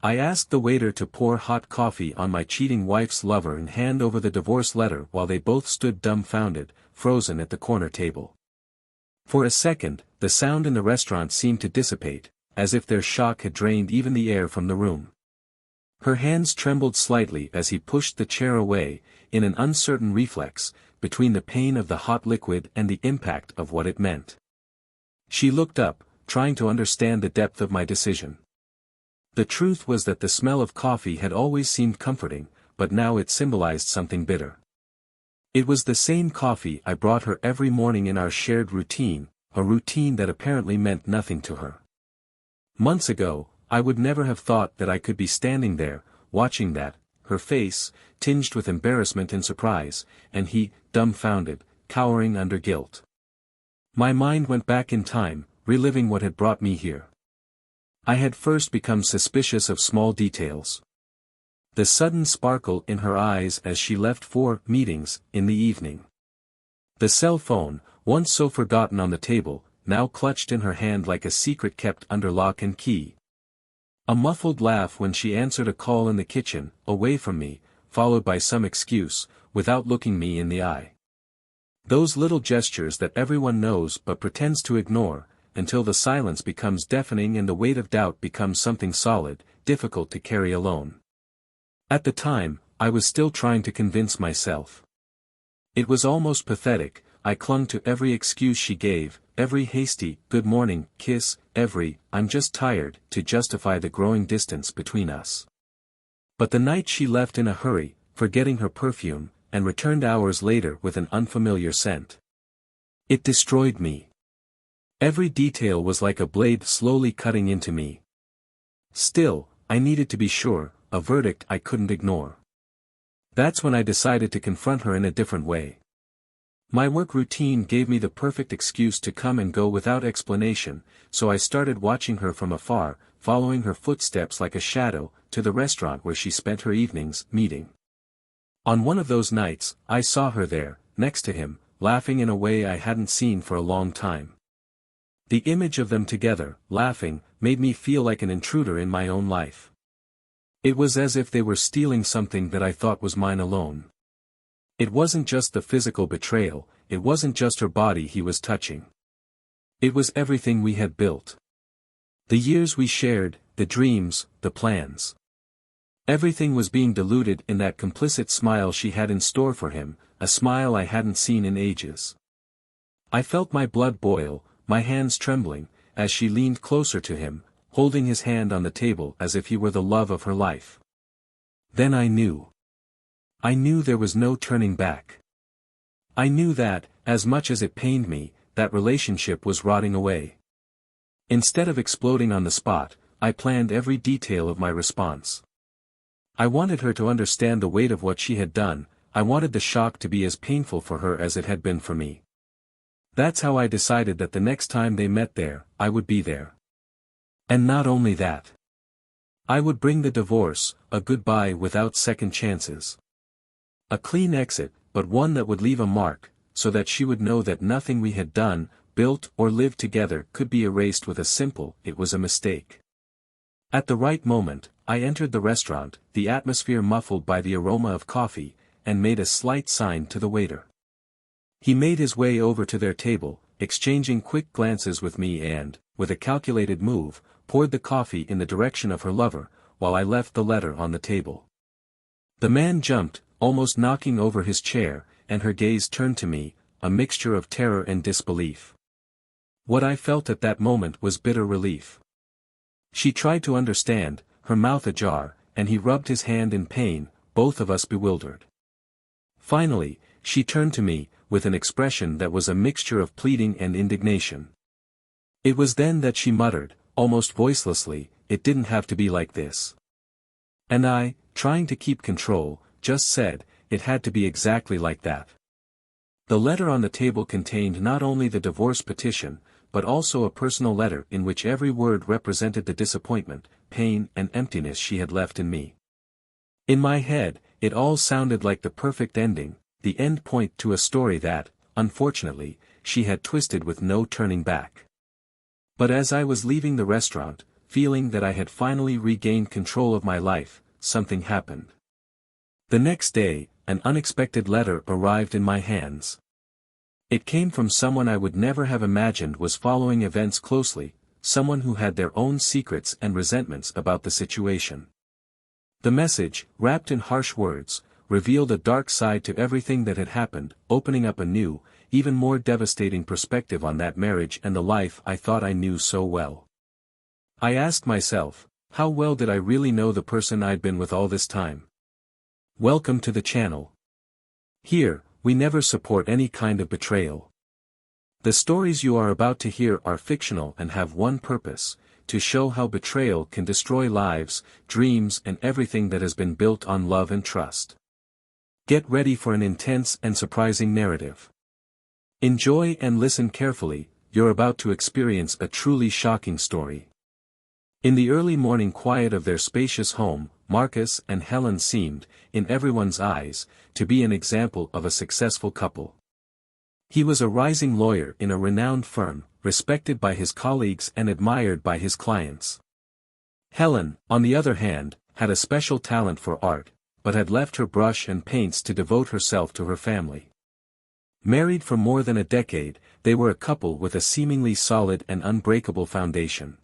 I asked the waiter to pour hot coffee on my cheating wife's lover and hand over the divorce letter while they both stood dumbfounded, frozen at the corner table. For a second, the sound in the restaurant seemed to dissipate, as if their shock had drained even the air from the room. Her hands trembled slightly as he pushed the chair away, in an uncertain reflex, between the pain of the hot liquid and the impact of what it meant. She looked up, trying to understand the depth of my decision. The truth was that the smell of coffee had always seemed comforting, but now it symbolized something bitter. It was the same coffee I brought her every morning in our shared routine, a routine that apparently meant nothing to her. Months ago, I would never have thought that I could be standing there, watching that, her face, tinged with embarrassment and surprise, and he, dumbfounded, cowering under guilt. My mind went back in time, reliving what had brought me here. I had first become suspicious of small details. The sudden sparkle in her eyes as she left for meetings in the evening. The cell phone, once so forgotten on the table, now clutched in her hand like a secret kept under lock and key. A muffled laugh when she answered a call in the kitchen, away from me, followed by some excuse, without looking me in the eye. Those little gestures that everyone knows but pretends to ignore, until the silence becomes deafening and the weight of doubt becomes something solid, difficult to carry alone. At the time, I was still trying to convince myself. It was almost pathetic. I clung to every excuse she gave, every hasty, good morning, kiss, every, I'm just tired, to justify the growing distance between us. But the night she left in a hurry, forgetting her perfume, and returned hours later with an unfamiliar scent. It destroyed me. Every detail was like a blade slowly cutting into me. Still, I needed to be sure, a verdict I couldn't ignore. That's when I decided to confront her in a different way. My work routine gave me the perfect excuse to come and go without explanation, so I started watching her from afar, following her footsteps like a shadow, to the restaurant where she spent her evenings, meeting. On one of those nights, I saw her there, next to him, laughing in a way I hadn't seen for a long time. The image of them together, laughing, made me feel like an intruder in my own life. It was as if they were stealing something that I thought was mine alone. It wasn't just the physical betrayal, it wasn't just her body he was touching. It was everything we had built. The years we shared, the dreams, the plans. Everything was being diluted in that complicit smile she had in store for him, a smile I hadn't seen in ages. I felt my blood boil, my hands trembling, as she leaned closer to him, holding his hand on the table as if he were the love of her life. Then I knew. I knew there was no turning back. I knew that, as much as it pained me, that relationship was rotting away. Instead of exploding on the spot, I planned every detail of my response. I wanted her to understand the weight of what she had done, I wanted the shock to be as painful for her as it had been for me. That's how I decided that the next time they met there, I would be there. And not only that. I would bring the divorce, a goodbye without second chances. A clean exit, but one that would leave a mark, so that she would know that nothing we had done, built or lived together could be erased with a simple, it was a mistake. At the right moment, I entered the restaurant, the atmosphere muffled by the aroma of coffee, and made a slight sign to the waiter. He made his way over to their table, exchanging quick glances with me and, with a calculated move, poured the coffee in the direction of her lover, while I left the letter on the table. The man jumped, almost knocking over his chair, and her gaze turned to me, a mixture of terror and disbelief. What I felt at that moment was bitter relief. She tried to understand, her mouth ajar, and he rubbed his hand in pain, both of us bewildered. Finally, she turned to me, with an expression that was a mixture of pleading and indignation. It was then that she muttered, almost voicelessly, "It didn't have to be like this." And I, trying to keep control, just said, "It had to be exactly like that." The letter on the table contained not only the divorce petition, but also a personal letter in which every word represented the disappointment, pain and emptiness she had left in me. In my head, it all sounded like the perfect ending, the end point to a story that, unfortunately, she had twisted with no turning back. But as I was leaving the restaurant, feeling that I had finally regained control of my life, something happened. The next day, an unexpected letter arrived in my hands. It came from someone I would never have imagined was following events closely, someone who had their own secrets and resentments about the situation. The message, wrapped in harsh words, revealed a dark side to everything that had happened, opening up a new, even more devastating perspective on that marriage and the life I thought I knew so well. I asked myself, how well did I really know the person I'd been with all this time? Welcome to the channel. Here, we never support any kind of betrayal. The stories you are about to hear are fictional and have one purpose: to show how betrayal can destroy lives, dreams, and everything that has been built on love and trust. Get ready for an intense and surprising narrative. Enjoy and listen carefully, you're about to experience a truly shocking story. In the early morning quiet of their spacious home, Marcus and Helen seemed, in everyone's eyes, to be an example of a successful couple. He was a rising lawyer in a renowned firm, respected by his colleagues and admired by his clients. Helen, on the other hand, had a special talent for art, but had left her brush and paints to devote herself to her family. Married for more than a decade, they were a couple with a seemingly solid and unbreakable foundation.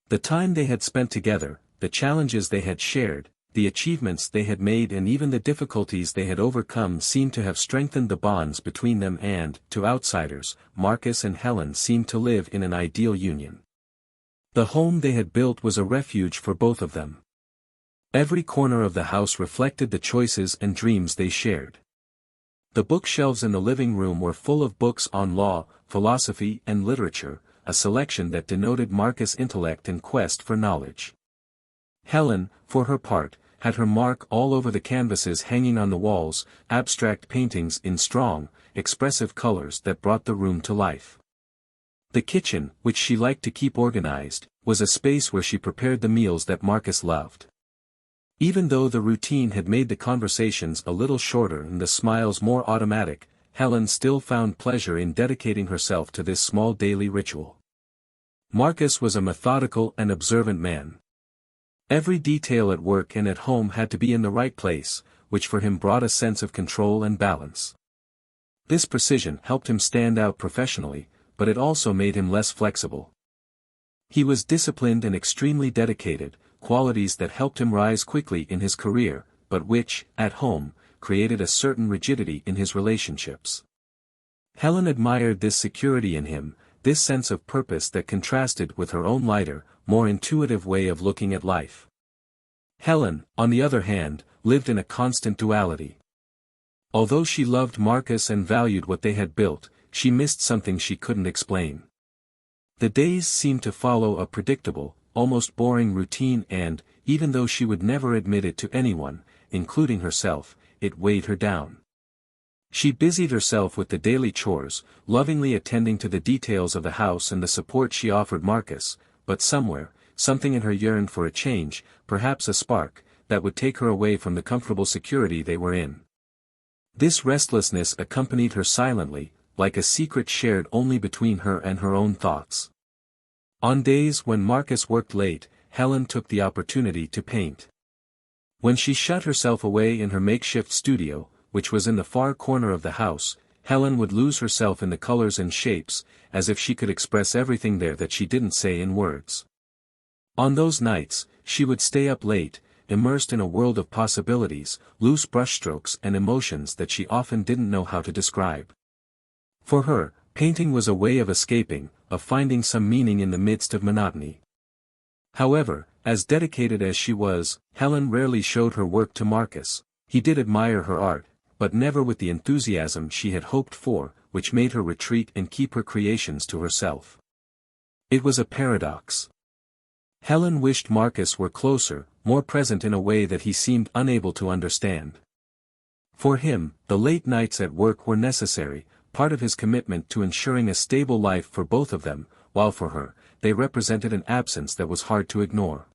The time they had spent together, the challenges they had shared, the achievements they had made, and even the difficulties they had overcome seemed to have strengthened the bonds between them, and, to outsiders, Marcus and Helen seemed to live in an ideal union. The home they had built was a refuge for both of them. Every corner of the house reflected the choices and dreams they shared. The bookshelves in the living room were full of books on law, philosophy, and literature, a selection that denoted Marcus' intellect and quest for knowledge. Helen, for her part, had her mark all over the canvases hanging on the walls, abstract paintings in strong, expressive colors that brought the room to life. The kitchen, which she liked to keep organized, was a space where she prepared the meals that Marcus loved. Even though the routine had made the conversations a little shorter and the smiles more automatic, Helen still found pleasure in dedicating herself to this small daily ritual. Marcus was a methodical and observant man. Every detail at work and at home had to be in the right place, which for him brought a sense of control and balance. This precision helped him stand out professionally, but it also made him less flexible. He was disciplined and extremely dedicated, qualities that helped him rise quickly in his career, but which, at home, created a certain rigidity in his relationships. Helen admired this security in him, this sense of purpose that contrasted with her own lighter, more intuitive way of looking at life. Helen, on the other hand, lived in a constant duality. Although she loved Marcus and valued what they had built, she missed something she couldn't explain. The days seemed to follow a predictable, almost boring routine, and, even though she would never admit it to anyone, including herself, it weighed her down. She busied herself with the daily chores, lovingly attending to the details of the house and the support she offered Marcus, but somewhere, something in her yearned for a change, perhaps a spark, that would take her away from the comfortable security they were in. This restlessness accompanied her silently, like a secret shared only between her and her own thoughts. On days when Marcus worked late, Helen took the opportunity to paint. When she shut herself away in her makeshift studio, which was in the far corner of the house, Helen would lose herself in the colors and shapes, as if she could express everything there that she didn't say in words. On those nights, she would stay up late, immersed in a world of possibilities, loose brushstrokes and emotions that she often didn't know how to describe. For her, painting was a way of escaping, of finding some meaning in the midst of monotony. However, as dedicated as she was, Helen rarely showed her work to Marcus. He did admire her art, but never with the enthusiasm she had hoped for, which made her retreat and keep her creations to herself. It was a paradox. Helen wished Marcus were closer, more present in a way that he seemed unable to understand. For him, the late nights at work were necessary, part of his commitment to ensuring a stable life for both of them, while for her, they represented an absence that was hard to ignore.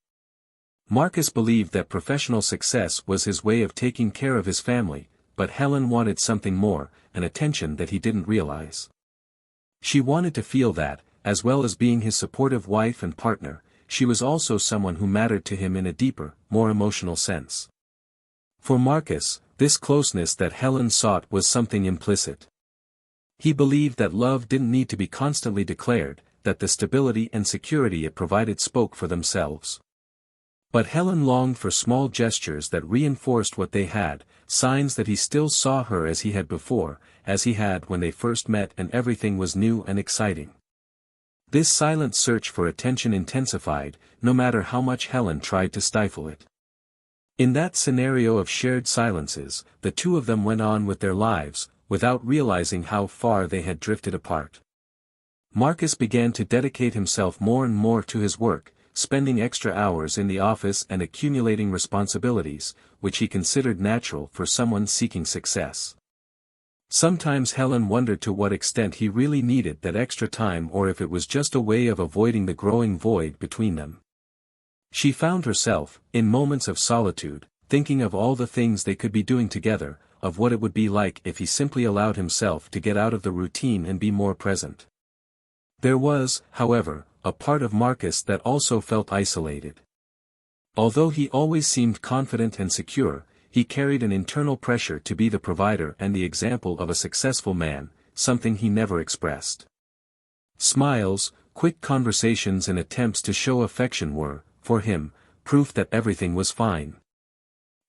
Marcus believed that professional success was his way of taking care of his family, but Helen wanted something more, an attention that he didn't realize. She wanted to feel that, as well as being his supportive wife and partner, she was also someone who mattered to him in a deeper, more emotional sense. For Marcus, this closeness that Helen sought was something implicit. He believed that love didn't need to be constantly declared, that the stability and security it provided spoke for themselves. But Helen longed for small gestures that reinforced what they had, signs that he still saw her as he had before, as he had when they first met and everything was new and exciting. This silent search for attention intensified, no matter how much Helen tried to stifle it. In that scenario of shared silences, the two of them went on with their lives, without realizing how far they had drifted apart. Marcus began to dedicate himself more and more to his work, spending extra hours in the office and accumulating responsibilities, which he considered natural for someone seeking success. Sometimes Helen wondered to what extent he really needed that extra time or if it was just a way of avoiding the growing void between them. She found herself, in moments of solitude, thinking of all the things they could be doing together, of what it would be like if he simply allowed himself to get out of the routine and be more present. There was, however, a part of Marcus that also felt isolated. Although he always seemed confident and secure, he carried an internal pressure to be the provider and the example of a successful man, something he never expressed. Smiles, quick conversations and attempts to show affection were, for him, proof that everything was fine.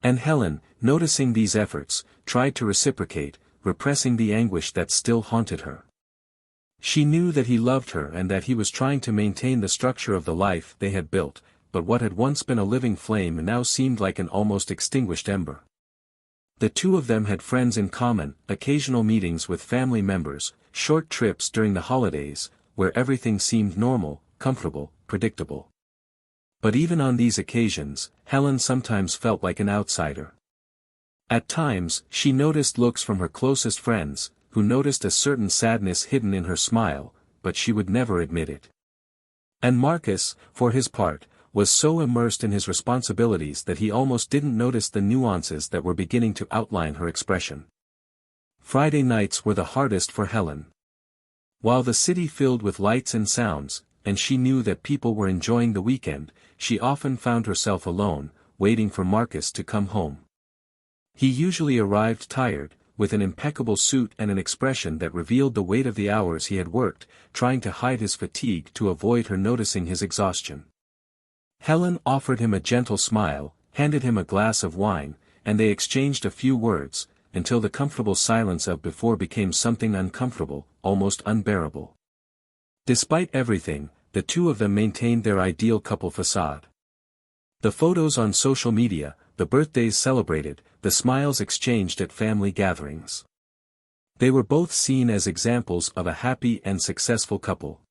And Helen, noticing these efforts, tried to reciprocate, repressing the anguish that still haunted her. She knew that he loved her and that he was trying to maintain the structure of the life they had built, but what had once been a living flame now seemed like an almost extinguished ember. The two of them had friends in common, occasional meetings with family members, short trips during the holidays, where everything seemed normal, comfortable, predictable. But even on these occasions, Helen sometimes felt like an outsider. At times, she noticed looks from her closest friends, who noticed a certain sadness hidden in her smile, but she would never admit it. And Marcus, for his part, was so immersed in his responsibilities that he almost didn't notice the nuances that were beginning to outline her expression. Friday nights were the hardest for Helen. While the city filled with lights and sounds, and she knew that people were enjoying the weekend, she often found herself alone, waiting for Marcus to come home. He usually arrived tired, with an impeccable suit and an expression that revealed the weight of the hours he had worked, trying to hide his fatigue to avoid her noticing his exhaustion. Helen offered him a gentle smile, handed him a glass of wine, and they exchanged a few words, until the comfortable silence of before became something uncomfortable, almost unbearable. Despite everything, the two of them maintained their ideal couple facade. The photos on social media, the birthdays celebrated, the smiles exchanged at family gatherings. They were both seen as examples of a happy and successful couple.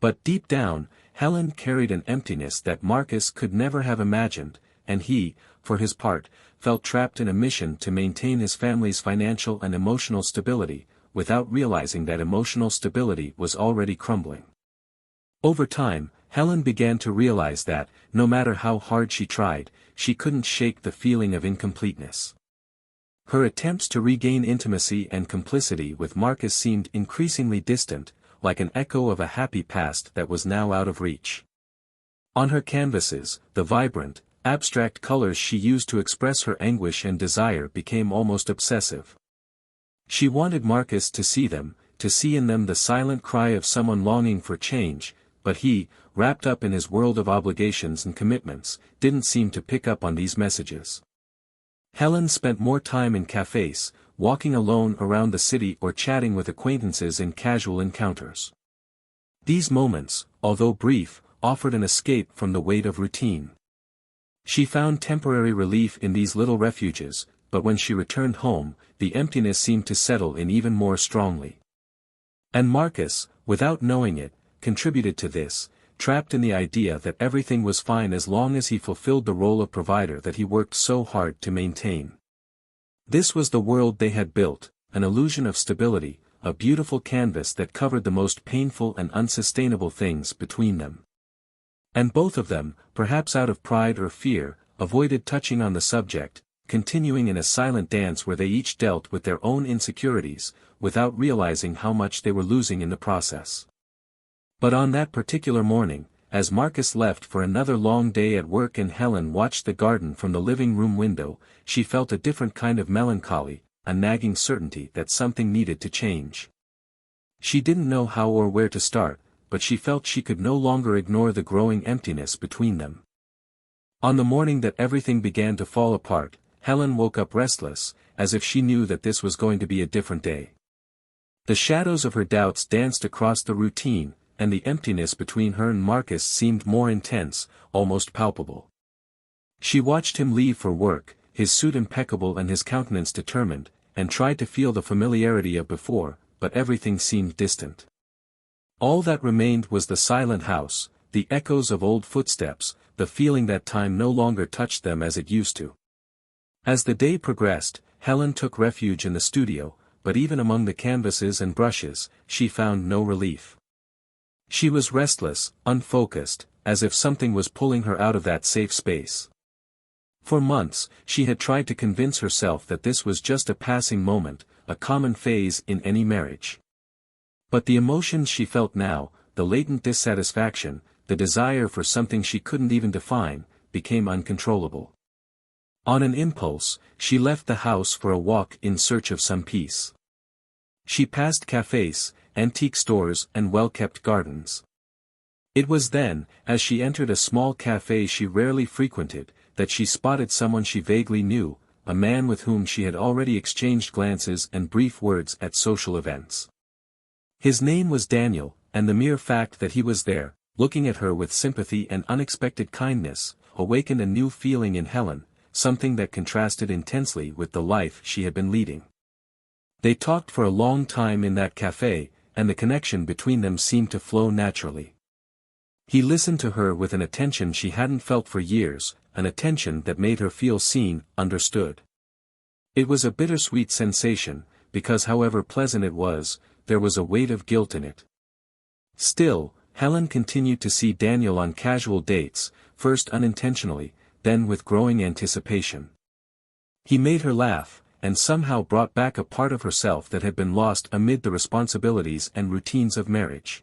But deep down, Helen carried an emptiness that Marcus could never have imagined, and he, for his part, felt trapped in a mission to maintain his family's financial and emotional stability, without realizing that emotional stability was already crumbling. Over time, Helen began to realize that, no matter how hard she tried, she couldn't shake the feeling of incompleteness. Her attempts to regain intimacy and complicity with Marcus seemed increasingly distant, like an echo of a happy past that was now out of reach. On her canvases, the vibrant, abstract colors she used to express her anguish and desire became almost obsessive. She wanted Marcus to see them, to see in them the silent cry of someone longing for change, but he, wrapped up in his world of obligations and commitments, didn't seem to pick up on these messages. Helen spent more time in cafes, walking alone around the city or chatting with acquaintances in casual encounters. These moments, although brief, offered an escape from the weight of routine. She found temporary relief in these little refuges, but when she returned home, the emptiness seemed to settle in even more strongly. And Marcus, without knowing it, contributed to this, trapped in the idea that everything was fine as long as he fulfilled the role of provider that he worked so hard to maintain. This was the world they had built, an illusion of stability, a beautiful canvas that covered the most painful and unsustainable things between them. And both of them, perhaps out of pride or fear, avoided touching on the subject, continuing in a silent dance where they each dealt with their own insecurities, without realizing how much they were losing in the process. But on that particular morning, as Marcus left for another long day at work and Helen watched the garden from the living room window, she felt a different kind of melancholy, a nagging certainty that something needed to change. She didn't know how or where to start, but she felt she could no longer ignore the growing emptiness between them. On the morning that everything began to fall apart, Helen woke up restless, as if she knew that this was going to be a different day. The shadows of her doubts danced across the routine, and the emptiness between her and Marcus seemed more intense, almost palpable. She watched him leave for work, his suit impeccable and his countenance determined, and tried to feel the familiarity of before, but everything seemed distant. All that remained was the silent house, the echoes of old footsteps, the feeling that time no longer touched them as it used to. As the day progressed, Helen took refuge in the studio, but even among the canvases and brushes, she found no relief. She was restless, unfocused, as if something was pulling her out of that safe space. For months, she had tried to convince herself that this was just a passing moment, a common phase in any marriage. But the emotions she felt now, the latent dissatisfaction, the desire for something she couldn't even define, became uncontrollable. On an impulse, she left the house for a walk in search of some peace. She passed cafes, antique stores and well-kept gardens. It was then, as she entered a small cafe she rarely frequented, that she spotted someone she vaguely knew, a man with whom she had already exchanged glances and brief words at social events. His name was Daniel, and the mere fact that he was there, looking at her with sympathy and unexpected kindness, awakened a new feeling in Helen, something that contrasted intensely with the life she had been leading. They talked for a long time in that cafe, and the connection between them seemed to flow naturally. He listened to her with an attention she hadn't felt for years, an attention that made her feel seen, understood. It was a bittersweet sensation, because however pleasant it was, there was a weight of guilt in it. Still, Helen continued to see Daniel on casual dates, first unintentionally, then with growing anticipation. He made her laugh, and somehow brought back a part of herself that had been lost amid the responsibilities and routines of marriage.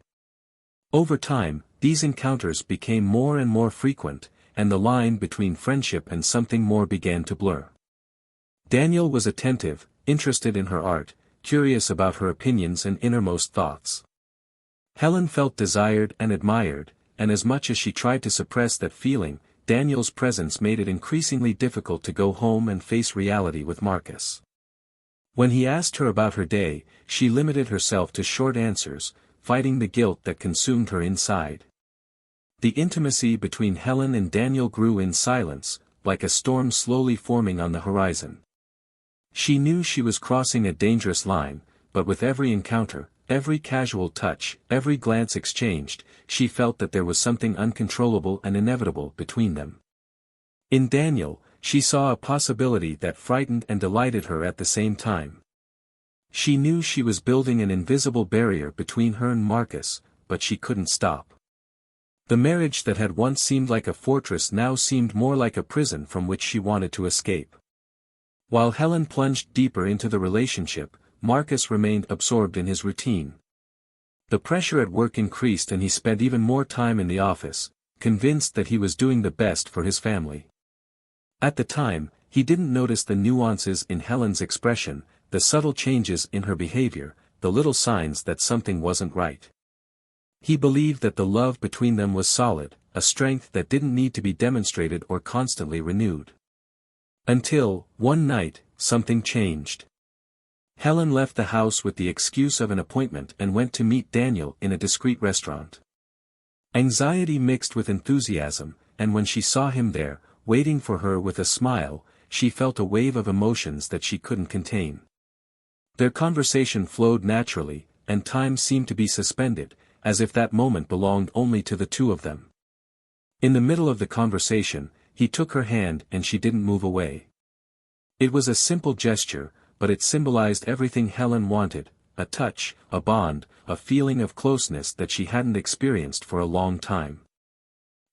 Over time, these encounters became more and more frequent, and the line between friendship and something more began to blur. Daniel was attentive, interested in her art, curious about her opinions and innermost thoughts. Helen felt desired and admired, and as much as she tried to suppress that feeling, Daniel's presence made it increasingly difficult to go home and face reality with Marcus. When he asked her about her day, she limited herself to short answers, fighting the guilt that consumed her inside. The intimacy between Helen and Daniel grew in silence, like a storm slowly forming on the horizon. She knew she was crossing a dangerous line, but with every encounter, every casual touch, every glance exchanged, she felt that there was something uncontrollable and inevitable between them. In Daniel, she saw a possibility that frightened and delighted her at the same time. She knew she was building an invisible barrier between her and Marcus, but she couldn't stop. The marriage that had once seemed like a fortress now seemed more like a prison from which she wanted to escape. While Helen plunged deeper into the relationship, Marcus remained absorbed in his routine. The pressure at work increased and he spent even more time in the office, convinced that he was doing the best for his family. At the time, he didn't notice the nuances in Helen's expression, the subtle changes in her behavior, the little signs that something wasn't right. He believed that the love between them was solid, a strength that didn't need to be demonstrated or constantly renewed. Until, one night, something changed. Helen left the house with the excuse of an appointment and went to meet Daniel in a discreet restaurant. Anxiety mixed with enthusiasm, and when she saw him there, waiting for her with a smile, she felt a wave of emotions that she couldn't contain. Their conversation flowed naturally, and time seemed to be suspended, as if that moment belonged only to the two of them. In the middle of the conversation, he took her hand and she didn't move away. It was a simple gesture, but it symbolized everything Helen wanted, a touch, a bond, a feeling of closeness that she hadn't experienced for a long time.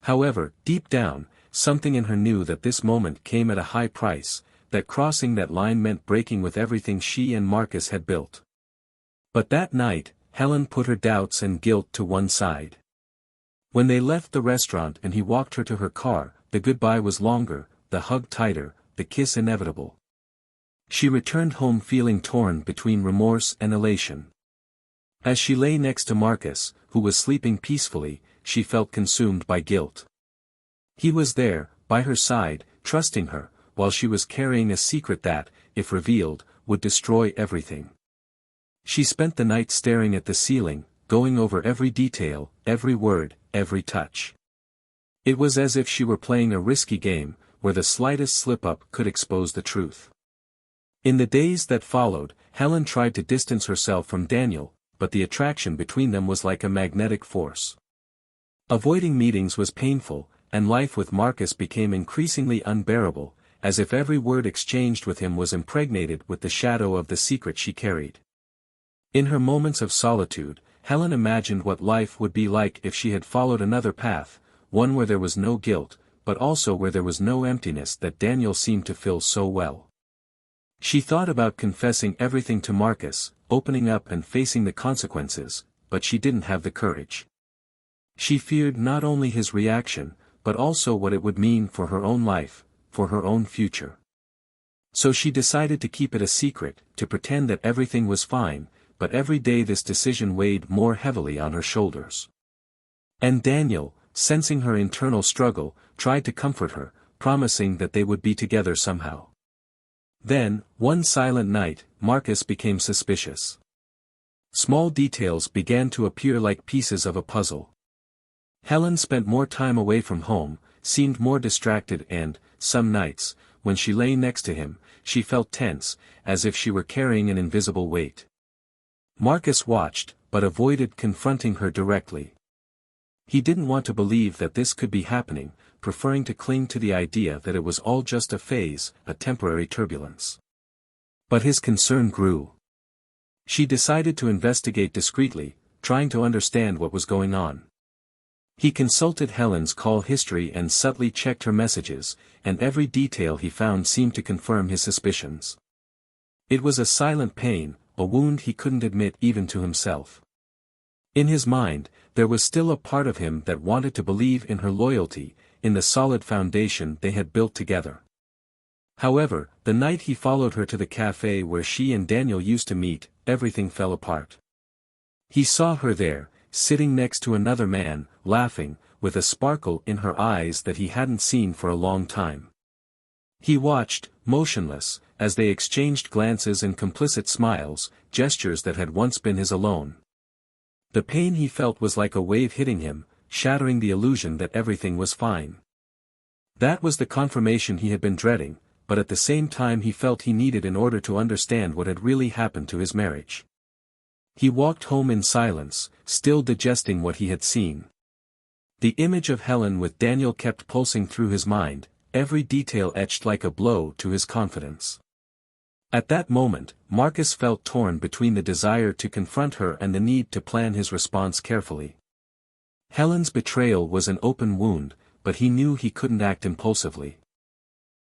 However, deep down, something in her knew that this moment came at a high price, that crossing that line meant breaking with everything she and Marcus had built. But that night, Helen put her doubts and guilt to one side. When they left the restaurant and he walked her to her car, the goodbye was longer, the hug tighter, the kiss inevitable. She returned home feeling torn between remorse and elation. As she lay next to Marcus, who was sleeping peacefully, she felt consumed by guilt. He was there, by her side, trusting her, while she was carrying a secret that, if revealed, would destroy everything. She spent the night staring at the ceiling, going over every detail, every word, every touch. It was as if she were playing a risky game, where the slightest slip-up could expose the truth. In the days that followed, Helen tried to distance herself from Daniel, but the attraction between them was like a magnetic force. Avoiding meetings was painful, and life with Marcus became increasingly unbearable, as if every word exchanged with him was impregnated with the shadow of the secret she carried. In her moments of solitude, Helen imagined what life would be like if she had followed another path, one where there was no guilt, but also where there was no emptiness that Daniel seemed to fill so well. She thought about confessing everything to Marcus, opening up and facing the consequences, but she didn't have the courage. She feared not only his reaction, but also what it would mean for her own life, for her own future. So she decided to keep it a secret, to pretend that everything was fine, but every day this decision weighed more heavily on her shoulders. And Daniel, sensing her internal struggle, tried to comfort her, promising that they would be together somehow. Then, one silent night, Marcus became suspicious. Small details began to appear like pieces of a puzzle. Helen spent more time away from home, seemed more distracted and, some nights, when she lay next to him, she felt tense, as if she were carrying an invisible weight. Marcus watched, but avoided confronting her directly. He didn't want to believe that this could be happening, preferring to cling to the idea that it was all just a phase, a temporary turbulence. But his concern grew. She decided to investigate discreetly, trying to understand what was going on. He consulted Helen's call history and subtly checked her messages, and every detail he found seemed to confirm his suspicions. It was a silent pain, a wound he couldn't admit even to himself. In his mind, there was still a part of him that wanted to believe in her loyalty, in the solid foundation they had built together. However, the night he followed her to the cafe where she and Daniel used to meet, everything fell apart. He saw her there, sitting next to another man, laughing, with a sparkle in her eyes that he hadn't seen for a long time. He watched, motionless, as they exchanged glances and complicit smiles, gestures that had once been his alone. The pain he felt was like a wave hitting him, shattering the illusion that everything was fine. That was the confirmation he had been dreading, but at the same time he felt he needed in order to understand what had really happened to his marriage. He walked home in silence, still digesting what he had seen. The image of Helen with Daniel kept pulsing through his mind, every detail etched like a blow to his confidence. At that moment, Marcus felt torn between the desire to confront her and the need to plan his response carefully. Helen's betrayal was an open wound, but he knew he couldn't act impulsively.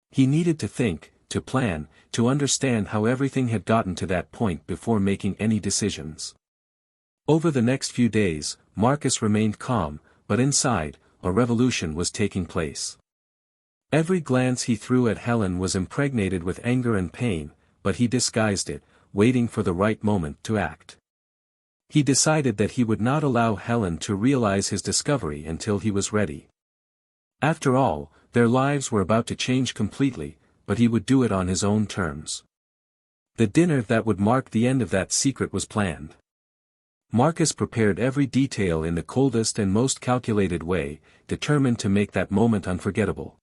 He needed to think, to plan, to understand how everything had gotten to that point before making any decisions. Over the next few days, Marcus remained calm, but inside, a revolution was taking place. Every glance he threw at Helen was impregnated with anger and pain, but he disguised it, waiting for the right moment to act. He decided that he would not allow Helen to realize his discovery until he was ready. After all, their lives were about to change completely, but he would do it on his own terms. The dinner that would mark the end of that secret was planned. Marcus prepared every detail in the coldest and most calculated way, determined to make that moment unforgettable.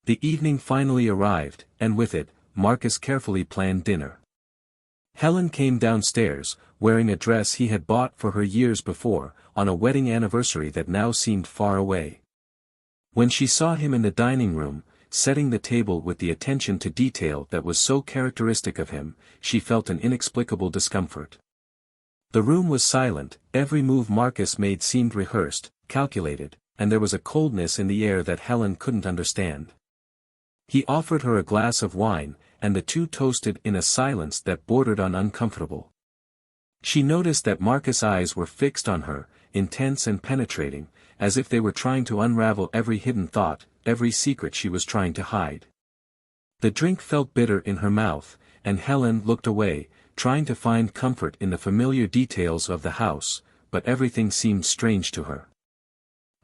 The evening finally arrived, and with it, Marcus carefully planned dinner. Helen came downstairs, wearing a dress he had bought for her years before, on a wedding anniversary that now seemed far away. When she saw him in the dining room, setting the table with the attention to detail that was so characteristic of him, she felt an inexplicable discomfort. The room was silent, every move Marcus made seemed rehearsed, calculated, and there was a coldness in the air that Helen couldn't understand. He offered her a glass of wine, and the two toasted in a silence that bordered on uncomfortable. She noticed that Marcus' eyes were fixed on her, intense and penetrating, as if they were trying to unravel every hidden thought, every secret she was trying to hide. The drink felt bitter in her mouth, and Helen looked away, trying to find comfort in the familiar details of the house, but everything seemed strange to her.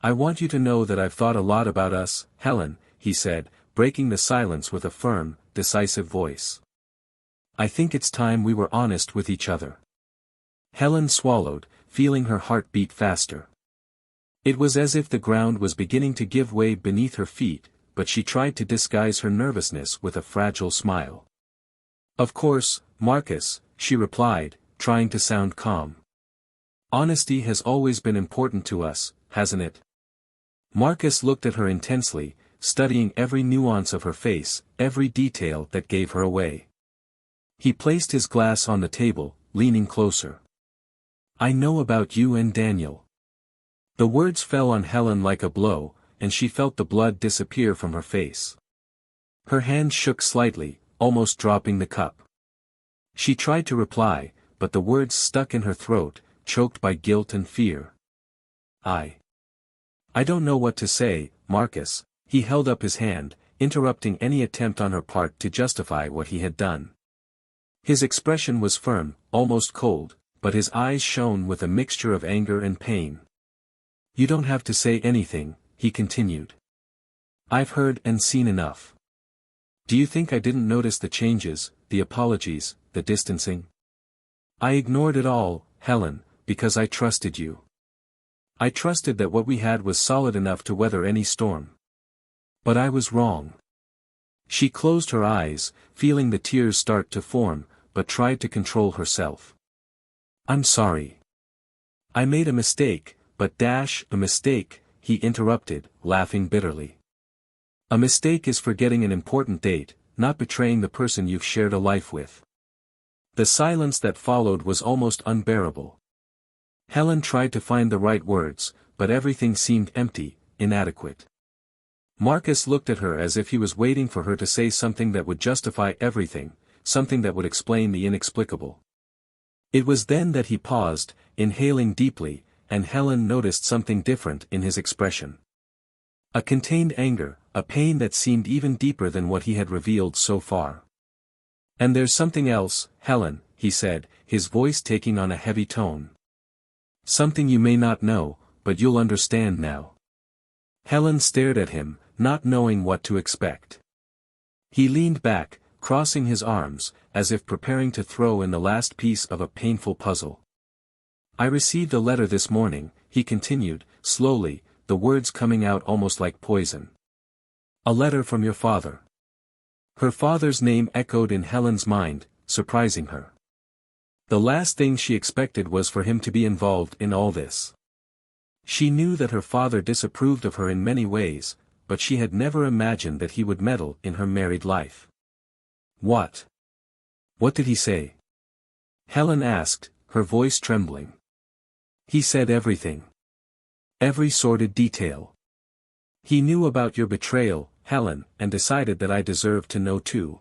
"I want you to know that I've thought a lot about us, Helen," he said, breaking the silence with a firm, decisive voice. "I think it's time we were honest with each other." Helen swallowed, feeling her heart beat faster. It was as if the ground was beginning to give way beneath her feet, but she tried to disguise her nervousness with a fragile smile. "Of course, Marcus," she replied, trying to sound calm. "Honesty has always been important to us, hasn't it?" Marcus looked at her intensely, studying every nuance of her face, every detail that gave her away. He placed his glass on the table, leaning closer. "I know about you and Daniel." The words fell on Helen like a blow, and she felt the blood disappear from her face. Her hand shook slightly, almost dropping the cup. She tried to reply, but the words stuck in her throat, choked by guilt and fear. I don't know what to say, Marcus." He held up his hand, interrupting any attempt on her part to justify what he had done. His expression was firm, almost cold, but his eyes shone with a mixture of anger and pain. "You don't have to say anything," he continued. "I've heard and seen enough. Do you think I didn't notice the changes, the apologies, the distancing? I ignored it all, Helen, because I trusted you. I trusted that what we had was solid enough to weather any storm. But I was wrong." She closed her eyes, feeling the tears start to form, but tried to control herself. "I'm sorry. I made a mistake, but a mistake," he interrupted, laughing bitterly. "A mistake is forgetting an important date, not betraying the person you've shared a life with." The silence that followed was almost unbearable. Helen tried to find the right words, but everything seemed empty, inadequate. Marcus looked at her as if he was waiting for her to say something that would justify everything, something that would explain the inexplicable. It was then that he paused, inhaling deeply, and Helen noticed something different in his expression. A contained anger, a pain that seemed even deeper than what he had revealed so far. "And there's something else, Helen," he said, his voice taking on a heavy tone. "Something you may not know, but you'll understand now." Helen stared at him, not knowing what to expect. He leaned back, crossing his arms, as if preparing to throw in the last piece of a painful puzzle. "I received a letter this morning," he continued, slowly, the words coming out almost like poison. "A letter from your father." Her father's name echoed in Helen's mind, surprising her. The last thing she expected was for him to be involved in all this. She knew that her father disapproved of her in many ways, but she had never imagined that he would meddle in her married life. What did he say?" Helen asked, her voice trembling. "He said everything. Every sordid detail. He knew about your betrayal, Helen, and decided that I deserved to know too.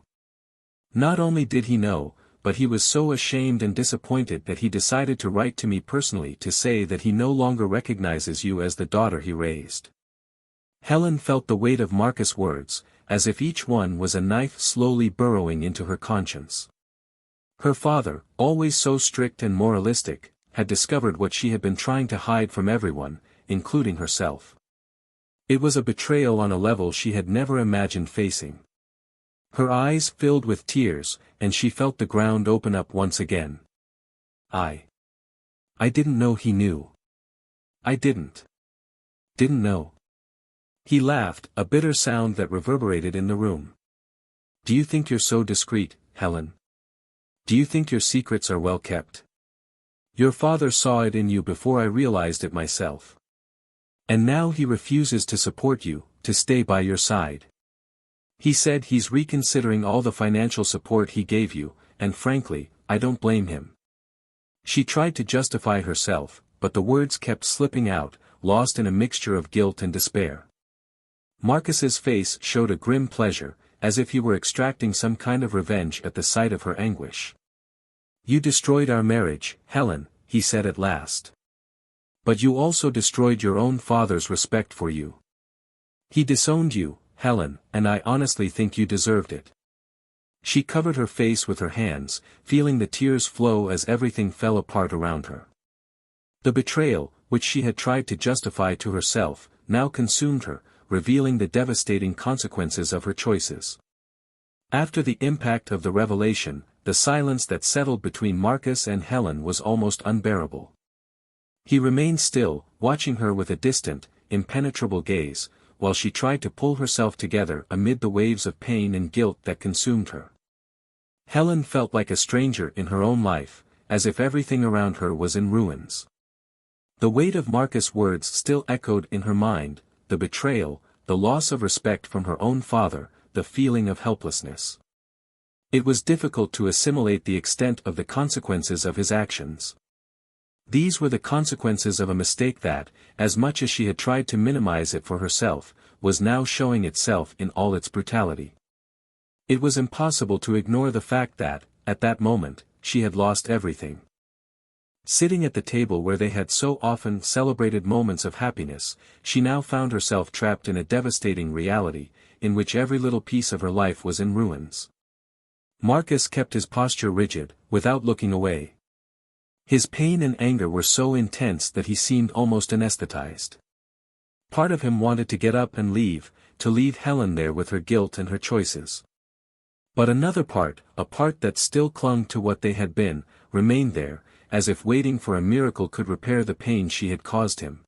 Not only did he know, but he was so ashamed and disappointed that he decided to write to me personally to say that he no longer recognizes you as the daughter he raised." Helen felt the weight of Marcus' words, as if each one was a knife slowly burrowing into her conscience. Her father, always so strict and moralistic, had discovered what she had been trying to hide from everyone, including herself. It was a betrayal on a level she had never imagined facing. Her eyes filled with tears, and she felt the ground open up once again. I didn't know he knew. I didn't know." He laughed, a bitter sound that reverberated in the room. "Do you think you're so discreet, Helen? Do you think your secrets are well kept? Your father saw it in you before I realized it myself. And now he refuses to support you, to stay by your side. He said he's reconsidering all the financial support he gave you, and frankly, I don't blame him." She tried to justify herself, but the words kept slipping out, lost in a mixture of guilt and despair. Marcus's face showed a grim pleasure, as if he were extracting some kind of revenge at the sight of her anguish. "You destroyed our marriage, Helen," he said at last. But you also destroyed your own father's respect for you. He disowned you, Helen, and I honestly think you deserved it. She covered her face with her hands, feeling the tears flow as everything fell apart around her. The betrayal, which she had tried to justify to herself, now consumed her, revealing the devastating consequences of her choices. After the impact of the revelation, the silence that settled between Marcus and Helen was almost unbearable. He remained still, watching her with a distant, impenetrable gaze, while she tried to pull herself together amid the waves of pain and guilt that consumed her. Helen felt like a stranger in her own life, as if everything around her was in ruins. The weight of Marcus' words still echoed in her mind, the betrayal, the loss of respect from her own father, the feeling of helplessness. It was difficult to assimilate the extent of the consequences of his actions. These were the consequences of a mistake that, as much as she had tried to minimize it for herself, was now showing itself in all its brutality. It was impossible to ignore the fact that, at that moment, she had lost everything. Sitting at the table where they had so often celebrated moments of happiness, she now found herself trapped in a devastating reality, in which every little piece of her life was in ruins. Marcus kept his posture rigid, without looking away. His pain and anger were so intense that he seemed almost anesthetized. Part of him wanted to get up and leave, to leave Helen there with her guilt and her choices. But another part, a part that still clung to what they had been, remained there, as if waiting for a miracle could repair the pain she had caused him.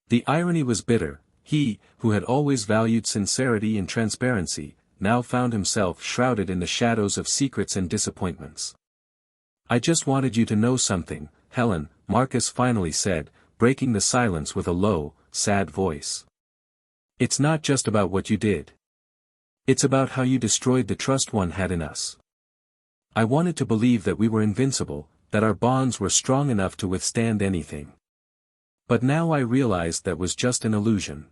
The irony was bitter. He, who had always valued sincerity and transparency, now found himself shrouded in the shadows of secrets and disappointments. "I just wanted you to know something, Helen," Marcus finally said, breaking the silence with a low, sad voice. "It's not just about what you did. It's about how you destroyed the trust one had in us. I wanted to believe that we were invincible, that our bonds were strong enough to withstand anything. But now I realized that was just an illusion."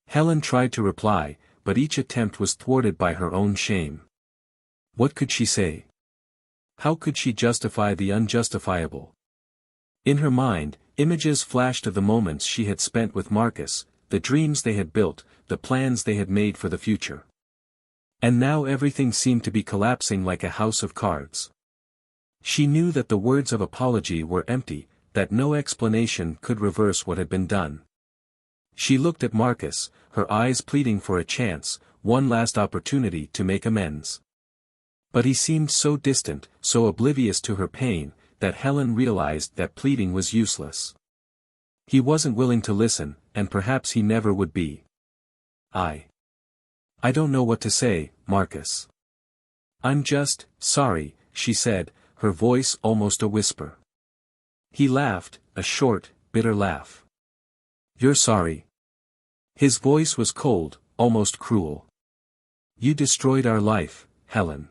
Helen tried to reply, but each attempt was thwarted by her own shame. What could she say? How could she justify the unjustifiable? In her mind, images flashed of the moments she had spent with Marcus, the dreams they had built, the plans they had made for the future. And now everything seemed to be collapsing like a house of cards. She knew that the words of apology were empty, that no explanation could reverse what had been done. She looked at Marcus, her eyes pleading for a chance, one last opportunity to make amends. But he seemed so distant, so oblivious to her pain, that Helen realized that pleading was useless. He wasn't willing to listen, and perhaps he never would be. I don't know what to say, Marcus. I'm just sorry," she said, her voice almost a whisper. He laughed, a short, bitter laugh. "You're sorry?" His voice was cold, almost cruel. "You destroyed our life, Helen.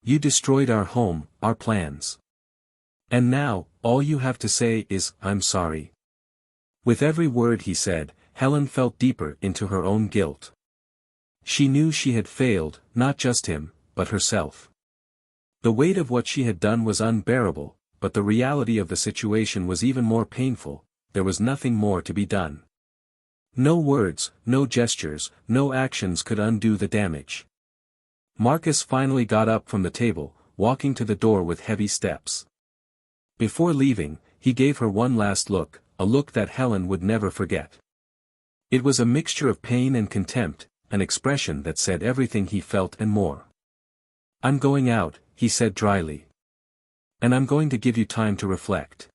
You destroyed our home, our plans. And now, all you have to say is, 'I'm sorry.'" With every word he said, Helen felt deeper into her own guilt. She knew she had failed, not just him, but herself. The weight of what she had done was unbearable, but the reality of the situation was even more painful. There was nothing more to be done. No words, no gestures, no actions could undo the damage. Marcus finally got up from the table, walking to the door with heavy steps. Before leaving, he gave her one last look, a look that Helen would never forget. It was a mixture of pain and contempt, an expression that said everything he felt and more. "I'm going out," he said dryly. "And I'm going to give you time to reflect.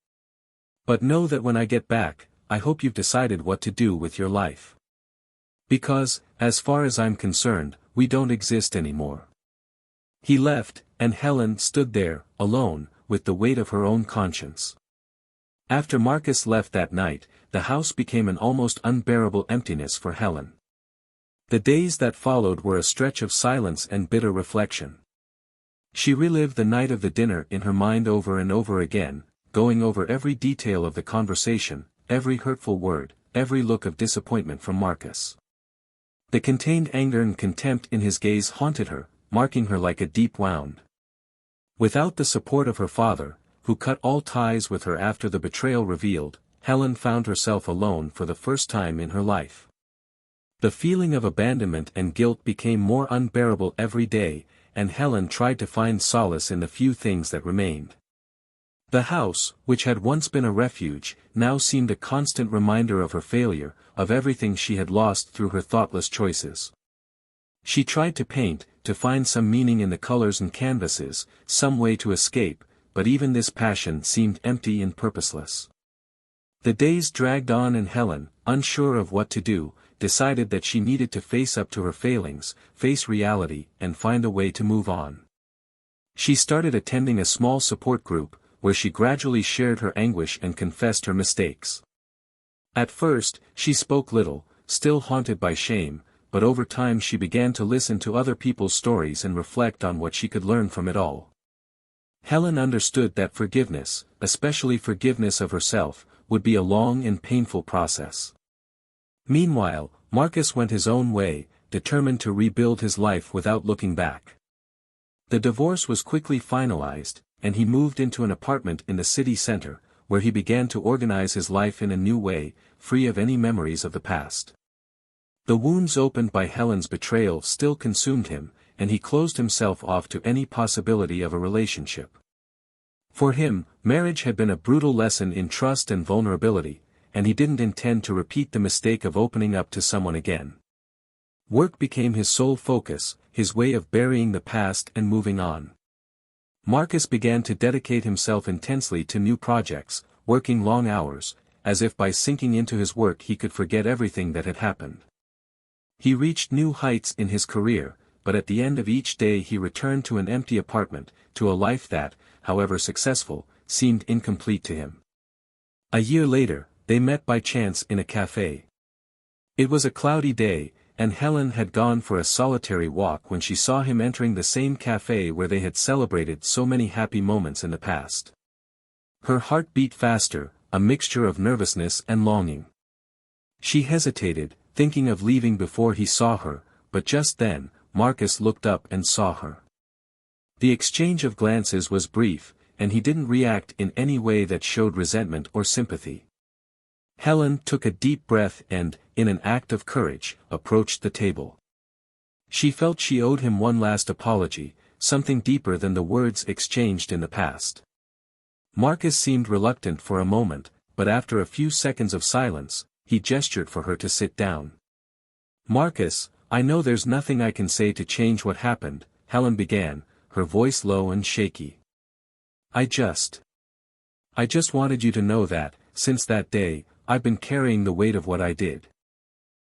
But know that when I get back, I hope you've decided what to do with your life. Because, as far as I'm concerned, we don't exist anymore." He left, and Helen stood there, alone, with the weight of her own conscience. After Marcus left that night, the house became an almost unbearable emptiness for Helen. The days that followed were a stretch of silence and bitter reflection. She relived the night of the dinner in her mind over and over again, going over every detail of the conversation, every hurtful word, every look of disappointment from Marcus. The contained anger and contempt in his gaze haunted her, marking her like a deep wound. Without the support of her father, who cut all ties with her after the betrayal revealed, Helen found herself alone for the first time in her life. The feeling of abandonment and guilt became more unbearable every day, and Helen tried to find solace in the few things that remained. The house, which had once been a refuge, now seemed a constant reminder of her failure, of everything she had lost through her thoughtless choices. She tried to paint, to find some meaning in the colors and canvases, some way to escape, but even this passion seemed empty and purposeless. The days dragged on and Helen, unsure of what to do, decided that she needed to face up to her failings, face reality, and find a way to move on. She started attending a small support group, where she gradually shared her anguish and confessed her mistakes. At first, she spoke little, still haunted by shame, but over time she began to listen to other people's stories and reflect on what she could learn from it all. Helen understood that forgiveness, especially forgiveness of herself, would be a long and painful process. Meanwhile, Marcus went his own way, determined to rebuild his life without looking back. The divorce was quickly finalized, and he moved into an apartment in the city center, where he began to organize his life in a new way, free of any memories of the past. The wounds opened by Helen's betrayal still consumed him, and he closed himself off to any possibility of a relationship. For him, marriage had been a brutal lesson in trust and vulnerability, and he didn't intend to repeat the mistake of opening up to someone again. Work became his sole focus, his way of burying the past and moving on. Marcus began to dedicate himself intensely to new projects, working long hours, as if by sinking into his work he could forget everything that had happened. He reached new heights in his career, but at the end of each day he returned to an empty apartment, to a life that, however successful, seemed incomplete to him. A year later, they met by chance in a cafe. It was a cloudy day, and Helen had gone for a solitary walk when she saw him entering the same cafe where they had celebrated so many happy moments in the past. Her heart beat faster, a mixture of nervousness and longing. She hesitated, thinking of leaving before he saw her, but just then, Marcus looked up and saw her. The exchange of glances was brief, and he didn't react in any way that showed resentment or sympathy. Helen took a deep breath and, in an act of courage, approached the table. She felt she owed him one last apology, something deeper than the words exchanged in the past. Marcus seemed reluctant for a moment, but after a few seconds of silence, he gestured for her to sit down. "Marcus, I know there's nothing I can say to change what happened," Helen began, her voice low and shaky. I just wanted you to know that, since that day, I've been carrying the weight of what I did.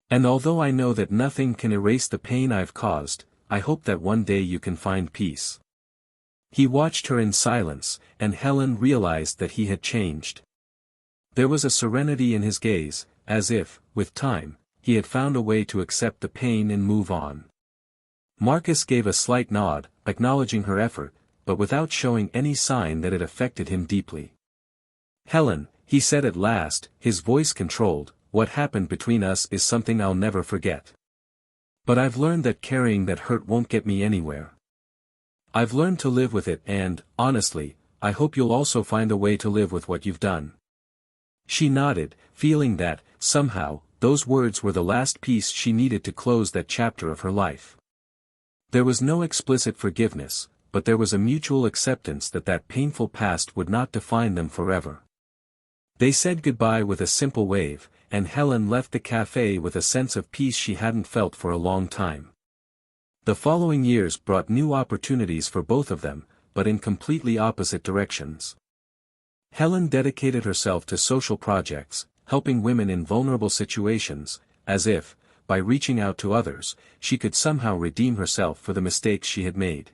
And although I know that nothing can erase the pain I've caused, I hope that one day you can find peace." He watched her in silence, and Helen realized that he had changed. There was a serenity in his gaze, as if, with time, he had found a way to accept the pain and move on. Marcus gave a slight nod, acknowledging her effort, but without showing any sign that it affected him deeply. "Helen," he said at last, his voice controlled, "what happened between us is something I'll never forget. But I've learned that carrying that hurt won't get me anywhere. I've learned to live with it and, honestly, I hope you'll also find a way to live with what you've done." She nodded, feeling that, somehow, those words were the last piece she needed to close that chapter of her life. There was no explicit forgiveness, but there was a mutual acceptance that that painful past would not define them forever. They said goodbye with a simple wave, and Helen left the cafe with a sense of peace she hadn't felt for a long time. The following years brought new opportunities for both of them, but in completely opposite directions. Helen dedicated herself to social projects, helping women in vulnerable situations, as if, by reaching out to others, she could somehow redeem herself for the mistakes she had made.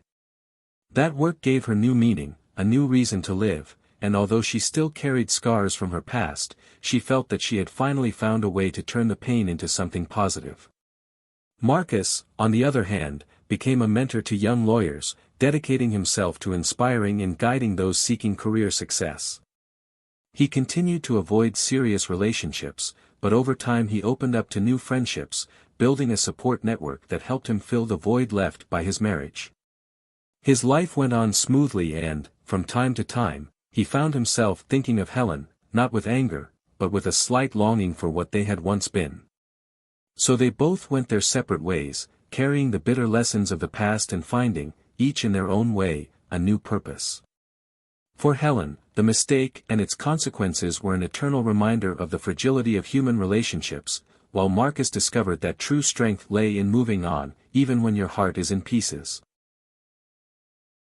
That work gave her new meaning, a new reason to live, and although she still carried scars from her past, she felt that she had finally found a way to turn the pain into something positive. Marcus, on the other hand, became a mentor to young lawyers, dedicating himself to inspiring and guiding those seeking career success. He continued to avoid serious relationships, but over time he opened up to new friendships, building a support network that helped him fill the void left by his marriage. His life went on smoothly and, from time to time, he found himself thinking of Helen, not with anger, but with a slight longing for what they had once been. So they both went their separate ways, carrying the bitter lessons of the past and finding, each in their own way, a new purpose. For Helen, the mistake and its consequences were an eternal reminder of the fragility of human relationships, while Marcus discovered that true strength lay in moving on, even when your heart is in pieces.